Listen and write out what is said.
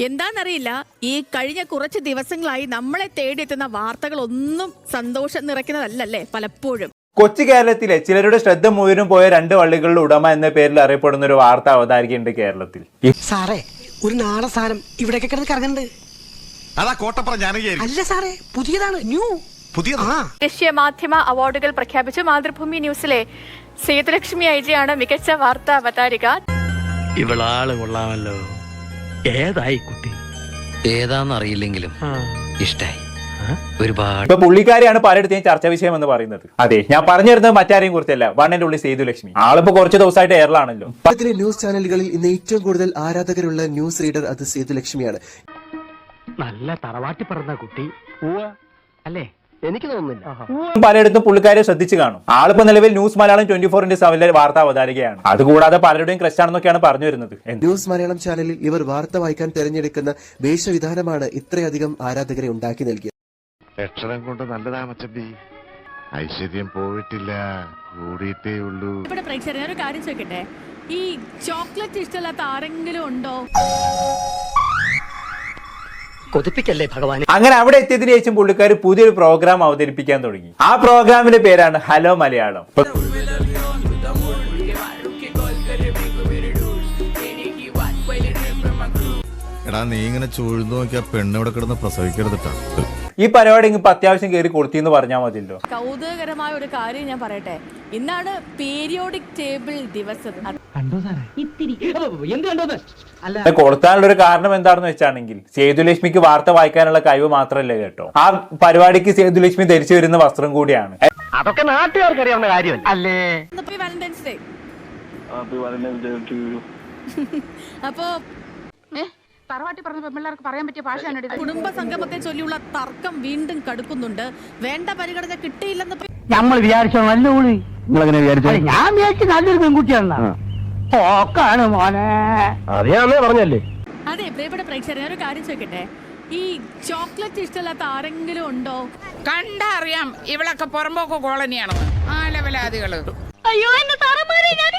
എന്താന്നറിയില്ല, ഈ കഴിഞ്ഞ കുറച്ച് ദിവസങ്ങളായി നമ്മളെ തേടിയെത്തുന്ന വാർത്തകളൊന്നും സന്തോഷം നിറയ്ക്കുന്നതല്ലേ പലപ്പോഴും. കൊച്ചു കേരളത്തിലെ ചിലരുടെ ശ്രദ്ധ മുഴുവനും പോയ 2 വള്ളികളുടെ ഉടമ എന്ന പേരിൽ അറിയപ്പെടുന്ന ഒരു വാർത്ത അവതാരികയുണ്ട് കേരളത്തിൽ. സാറേ, ഒരു നാടൻ സാധനം ഇവിടേക്ക് കിടന്ന് കറങ്ങുന്നുണ്ട്. അതാ കോട്ടപ്പുറം ജാനകിയായിരിക്കും. അല്ല സാറേ, പുതിയതാണ്, ന്യൂ. ദേശീയ മാധ്യമ അവാർഡുകൾ പ്രഖ്യാപിച്ചു. മാതൃഭൂമി ന്യൂസിലെ സേതുലക്ഷ്മി ഐജിയാണ് മികച്ച വാർത്താ അവതാരിക. ഇവളാള് കൊള്ളാമല്ലോ. ഏതായി കുട്ടി? ഏതാന്നറിയില്ലെങ്കിലും ഇഷ്ടായി ഒരുപാട്. ഇപ്പൊ പുള്ളിക്കാരിയാണ് പലയിടത്തെയും ചർച്ചാ വിഷയം എന്ന് പറയുന്നത്. അതെ, ഞാൻ പറഞ്ഞു തരുന്നത് മറ്റാരെയും കുറിച്ചല്ല, വണ്ണിന്റെ ഉള്ളിൽ സേതുലക്ഷ്മി. ആളിപ്പോ കുറച്ച് ദിവസമായിട്ട് എയറിലാണല്ലോ. ന്യൂസ് ചാനലുകളിൽ ഇന്ന് ഏറ്റവും കൂടുതൽ ആരാധകരുള്ള ന്യൂസ് റീഡർ അത് സേതുലക്ഷ്മിയാണ്. നല്ല തറവാട്ടി പറഞ്ഞ കുട്ടി അല്ലേ? എനിക്ക് തോന്നുന്നില്ല. പലയിടത്തും പുള്ളിക്കാരെ ശ്രദ്ധിച്ചു കാണും. ആളിപ്പോ നിലവിൽ ന്യൂസ് മലയാളം 24/7 വാർത്താ അവതാരികയാണ്. അതുകൂടാതെ പലരുടെയും ക്രഷ് ആണെന്നൊക്കെയാണ് പറഞ്ഞു വരുന്നത്. ന്യൂസ് മലയാളം ചാനലിൽ ഇവർ വാർത്ത വായിക്കാൻ തെരഞ്ഞെടുക്കുന്ന വേഷവിധാനമാണ് ഇത്രയധികം ആരാധകരെ ഉണ്ടാക്കി നൽകിയത്. ലക്ഷണം കൊണ്ട് നല്ലതാ മച്ചമ്പി. ഐശ്വര്യം പോയിട്ടില്ല, കൂടിയിട്ടേ ഉള്ളൂ. ഇവിടെ പ്രേക്ഷകർ ഒരു കാര്യം ചോദിക്കട്ടെ, ഈ ചോക്ലേറ്റ് ഇഷ്ടമില്ലാത്ത ആരെങ്കിലും ഉണ്ടോ? കൊതിപ്പിക്കല്ലേ ഭഗവാൻ. അങ്ങനെ അവിടെ എത്തിയതിനു ശേഷം പുള്ളിക്കാർ പുതിയൊരു പ്രോഗ്രാം അവതരിപ്പിക്കാൻ തുടങ്ങി. ആ പ്രോഗ്രാമിന്റെ പേരാണ് ഹലോ മലയാളം. എടാ, നീ ഇങ്ങനെ ചൂഴ്ന്നു നോക്കിയാ പെണ്ണിവിടെ കിടന്ന് പ്രസവിക്കരുതിട്ടാ. ഈ പരിപാടി ഇപ്പൊ അത്യാവശ്യം കയറി കൊടുത്തിന്ന് പറഞ്ഞാൽ മതിയല്ലോ. കൗതുകകരമായ ഒരു കാര്യം ഞാൻ പറയട്ടെ, ഇന്നാണ് പീരിയോഡിക് ടേബിൾ ദിവസം. കൊടുത്താനുള്ള ഒരു കാരണം എന്താണെന്ന് വെച്ചാണെങ്കിൽ സേതുലക്ഷ്മിക്ക് വാർത്ത വായിക്കാനുള്ള കഴിവ് മാത്രമല്ല കേട്ടോ, ആ പരിപാടിക്ക് സേതുലക്ഷ്മി ധരിച്ചു വരുന്ന വസ്ത്രം കൂടിയാണ്. അതൊക്കെ നാട്ടുകാർക്ക് അറിയാവുന്ന കാര്യമല്ല അല്ലേ? Valentine's day. അപ്പോ തറവാട്ടി പറഞ്ഞ പെൺപിള്ളേർക്ക് പറയാൻ പറ്റിയ ഭാഷയാണ്. കുടുംബ സംഗമത്തെ ചൊല്ലിയുള്ള തർക്കം വീണ്ടും കടുക്കുന്നുണ്ട്. വേണ്ട പരിഗണന കിട്ടിയില്ലെന്ന് നമ്മൾ വിചാരിച്ചോ? നല്ല ഊളി നിങ്ങളെങ്ങനെ വിചാരിച്ചു? ഞാൻ വിചാരിച്ചു നല്ലൊരു പെൺകുട്ടിയാണ്. പോക്കാണ് മോനെ. അറിയാന്നേ പറഞ്ഞല്ലേ. അതെ, പ്രിയപ്പെട്ട പ്രേക്ഷകരെ ഒരു കാര്യം ചോദിക്കട്ടെ, ഈ ചോക്ലേറ്റ് ഇഷ്ടമില്ലാത്ത ആരെങ്കിലും ഉണ്ടോ? കണ്ടറിയാം ഇവളൊക്കെ പുറമ്പോക്ക് കോളനിയാണെന്ന്. ആ ലെവലാദികള്. അയ്യോ, എന്നെ താറമാരെ ഞാൻ